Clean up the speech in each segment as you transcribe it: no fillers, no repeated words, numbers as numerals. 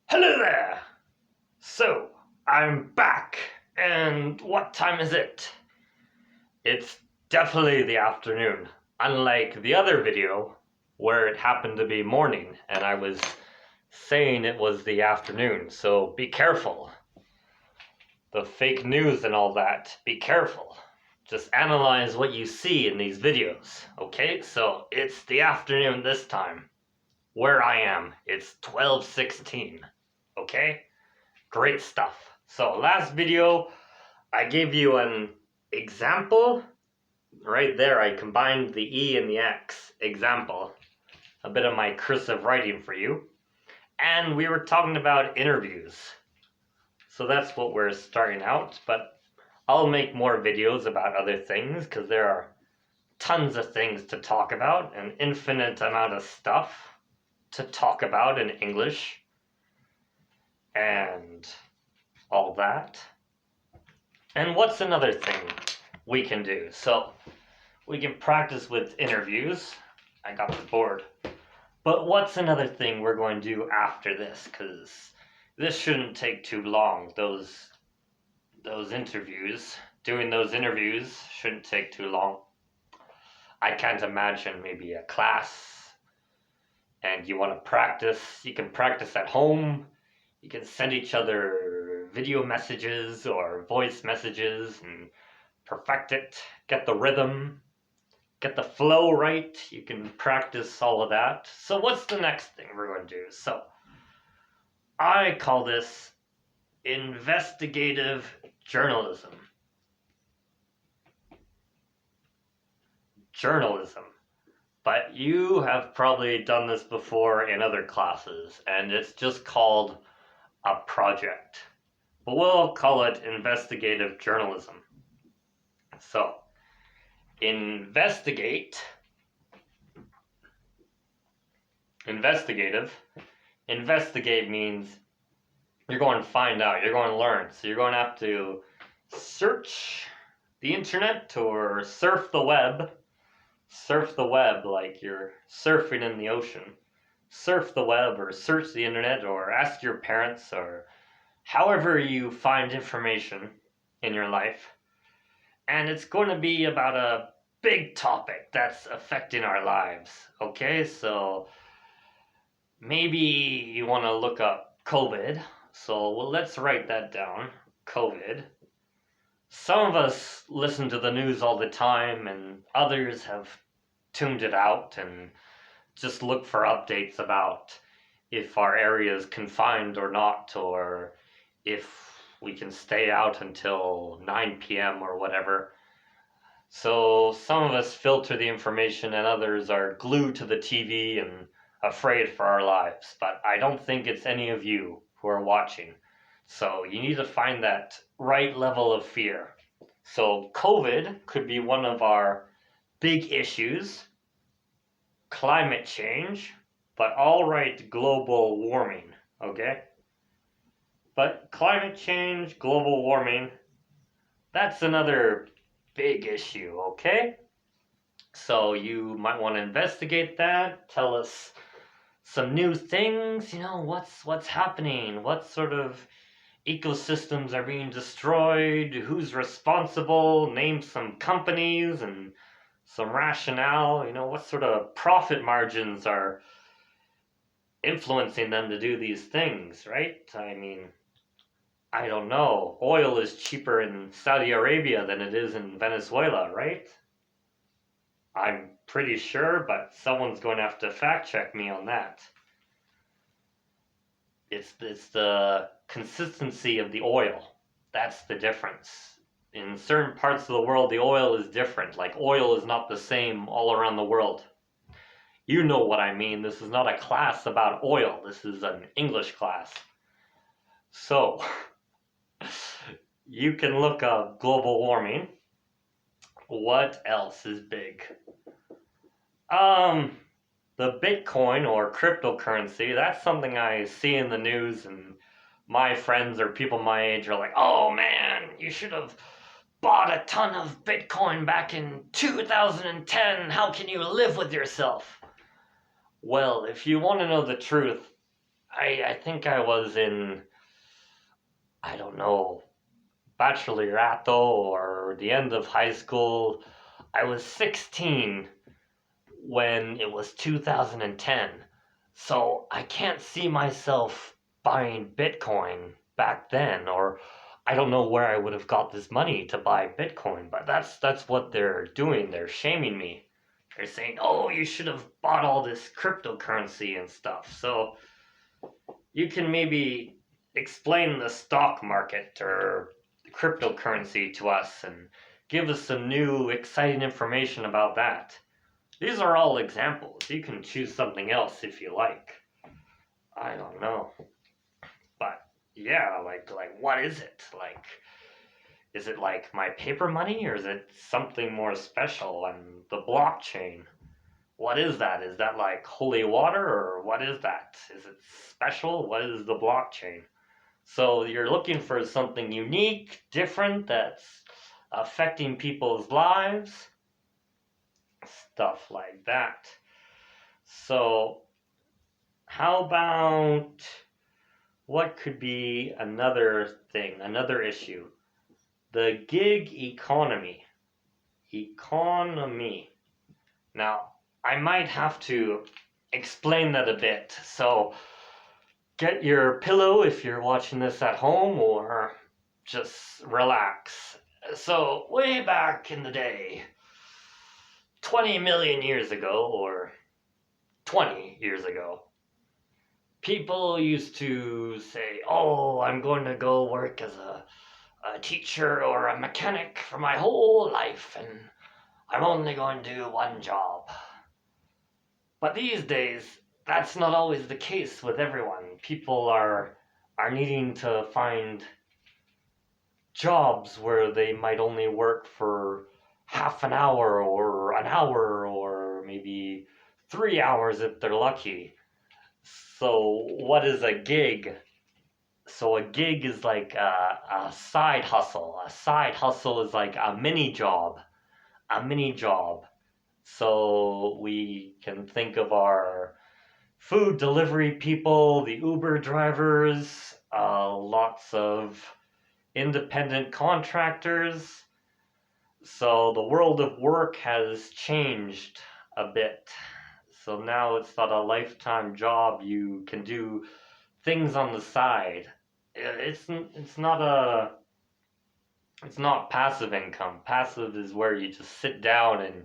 Hello there! So, I'm back, and what time is it? It's definitely the afternoon, unlike the other video where it happened to be morning and I was saying it was the afternoon, so be careful. The fake news and all that, be careful. Just analyze what you see in these videos, okay? So, it's the afternoon this time. Where I am, it's 12:16, okay? Great stuff. So last video, I gave you an example. Right there, I combined the E and the X. Example. A bit of my cursive writing for you. And we were talking about interviews. So that's what we're starting out. But I'll make more videos about other things because there are tons of things to talk about. An infinite amount of stuff to talk about in English. And all that. And what's another thing we can do? So we can practice with interviews. I got the board. But what's another thing we're going to do after this? Because this shouldn't take too long. Those interviews, doing those interviews shouldn't take too long. I can't imagine maybe a class and you want to practice. You can practice at home. You can send each other video messages or voice messages and perfect it, get the rhythm, get the flow right. You can practice all of that. So what's the next thing we're going to do? So I call this investigative journalism. Journalism. But you have probably done this before in other classes, and it's just called a project. But we'll call it investigative journalism. So, investigative, investigate means you're going to find out, you're going to learn. So you're going to have to search the internet or surf the web like you're surfing in the ocean. Surf the web or search the internet or ask your parents or however you find information in your life. And it's going to be about a big topic that's affecting our lives. Okay, so maybe you want to look up COVID. So let's write that down. COVID. Some of us listen to the news all the time, and others have tuned it out and just look for updates about if our area is confined or not, or if we can stay out until 9 p.m. or whatever. So some of us filter the information and others are glued to the TV and afraid for our lives. But I don't think it's any of you who are watching. So you need to find that right level of fear. So COVID could be one of our big issues. Climate change, but all right, global warming, okay? But climate change, global warming, that's another big issue, okay? So you might want to investigate that, tell us some new things, what's happening, what sort of ecosystems are being destroyed, who's responsible, name some companies and some rationale, what sort of profit margins are influencing them to do these things, right? I mean, I don't know. Oil is cheaper in Saudi Arabia than it is in Venezuela, right? I'm pretty sure, but someone's going to have to fact check me on that. It's the consistency of the oil. That's the difference. In certain parts of the world, the oil is different. Like, oil is not the same all around the world. You know what I mean. This is not a class about oil. This is an English class. So, you can look up global warming. What else is big? The Bitcoin or cryptocurrency, that's something I see in the news, and my friends or people my age are like, oh man, you should have bought a ton of Bitcoin back in 2010. How can you live with yourself? Well, if you want to know the truth, I think I was in, I don't know, bachillerato or the end of high school. I was 16 when it was 2010. So I can't see myself buying Bitcoin back then, or I don't know where I would have got this money to buy Bitcoin, but that's what they're doing. They're shaming me. They're saying, "Oh, you should have bought all this cryptocurrency and stuff." So you can maybe explain the stock market or cryptocurrency to us and give us some new exciting information about that. These are all examples. You can choose something else if you like. I don't know. But yeah, like what is it? Like is it like my paper money or is it something more special and the blockchain? What is that? Is that like holy water or what is that? Is it special? What is the blockchain? So you're looking for something unique, different that's affecting people's lives, stuff like that. So how about what could be another thing, another issue? The gig economy. Economy. Now, I might have to explain that a bit. So, get your pillow if you're watching this at home or just relax. So, way back in the day, 20 million years ago, or 20 years ago, people used to say, "Oh, I'm going to go work as a teacher or a mechanic for my whole life, and I'm only going to do one job." But these days, that's not always the case with everyone. People are needing to find jobs where they might only work for half an hour or maybe 3 hours if they're lucky. So, what is a gig? So, a gig is like a side hustle. A side hustle is like a mini job. A mini job. So, we can think of our food delivery people, the Uber drivers, lots of independent contractors. So the world of work has changed a bit. So now it's not a lifetime job. You can do things on the side. It's not it's not passive income. Passive is where you just sit down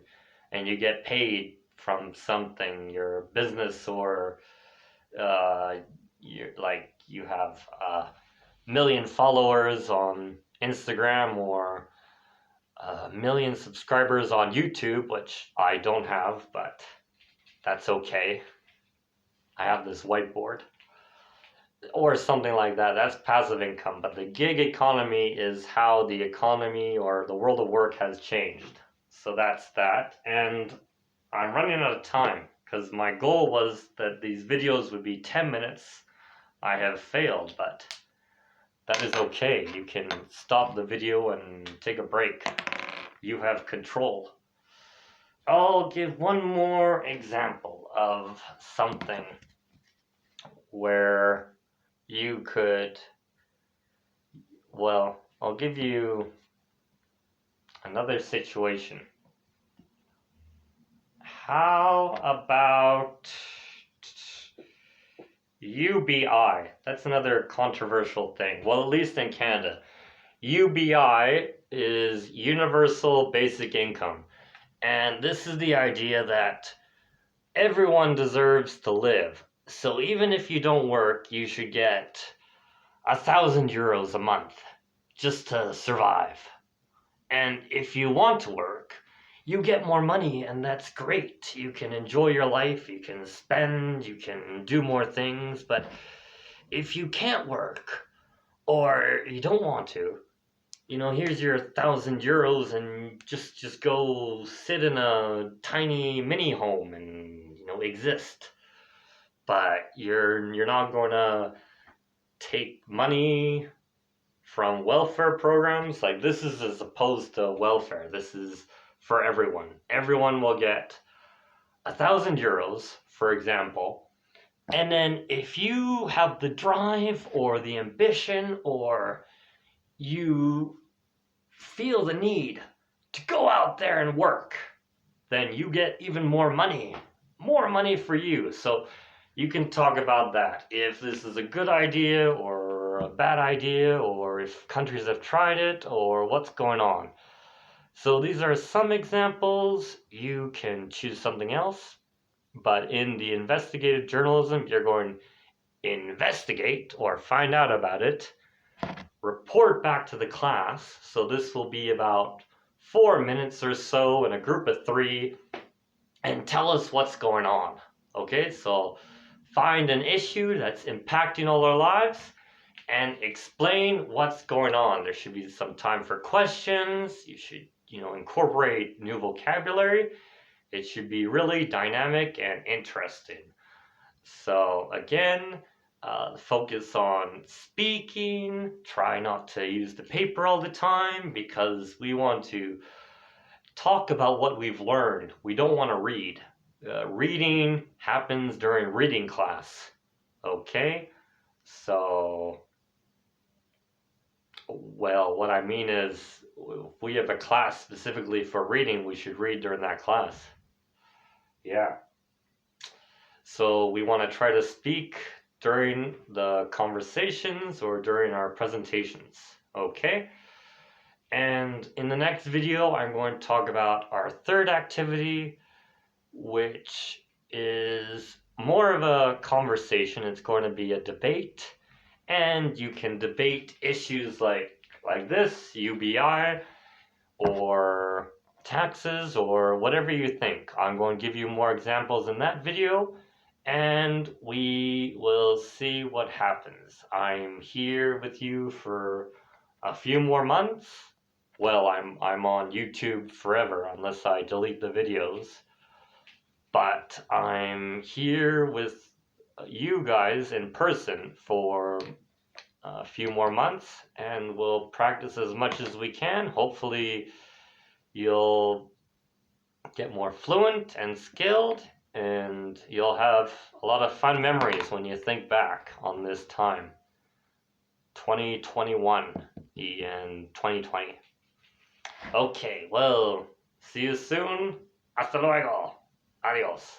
and you get paid from something, your business or you have a million followers on Instagram or a million subscribers on YouTube, which I don't have, but that's okay. I have this whiteboard or something like that. That's passive income. But the gig economy is how the economy or the world of work has changed. So that's that. And I'm running out of time because my goal was that these videos would be 10 minutes. I have failed, but that is okay. You can stop the video and take a break. You have control. I'll give one more example of something where you could, well, I'll give you another situation. How about UBI? That's another controversial thing. Well, at least in Canada. UBI is Universal Basic Income. And this is the idea that everyone deserves to live. So even if you don't work, you should get 1,000 euros a month just to survive. And if you want to work, you get more money, and that's great. You can enjoy your life, you can spend, you can do more things. But if you can't work or you don't want to, here's your 1,000 euros and just go sit in a tiny mini home and exist. But you're not going to take money from welfare programs. Like this is as opposed to welfare. This is for everyone. Everyone will get 1,000 euros, for example, And then if you have the drive or the ambition, or you feel the need to go out there and work, then you get even more money for you. So you can talk about that. If this is a good idea or a bad idea, or if countries have tried it, or what's going on. So these are some examples. You can choose something else. But in the investigative journalism, you're going to investigate or find out about it, report back to the class. So this will be about 4 minutes or so in a group of 3, and tell us what's going on. Okay, so find an issue that's impacting all our lives and explain what's going on. There should be some time for questions. You should, incorporate new vocabulary. It should be really dynamic and interesting. So again, focus on speaking. Try not to use the paper all the time, because we want to talk about what we've learned. We don't want to read. Reading happens during reading class. Okay? So, well, what I mean is, if we have a class specifically for reading, we should read during that class. Yeah. So we want to try to speak during the conversations or during our presentations. Okay? And in the next video, I'm going to talk about our third activity, which is more of a conversation. It's going to be a debate, and you can debate issues like this, UBI, or taxes, or whatever you think. I'm going to give you more examples in that video, and we will see what happens. I'm here with you for a few more months. Well, I'm on YouTube forever unless I delete the videos. But I'm here with you guys in person for a few more months, and we'll practice as much as we can. Hopefully you'll get more fluent and skilled, and you'll have a lot of fun memories when you think back on this time. 2021 and 2020. Okay, well, see you soon. Hasta luego. Adios.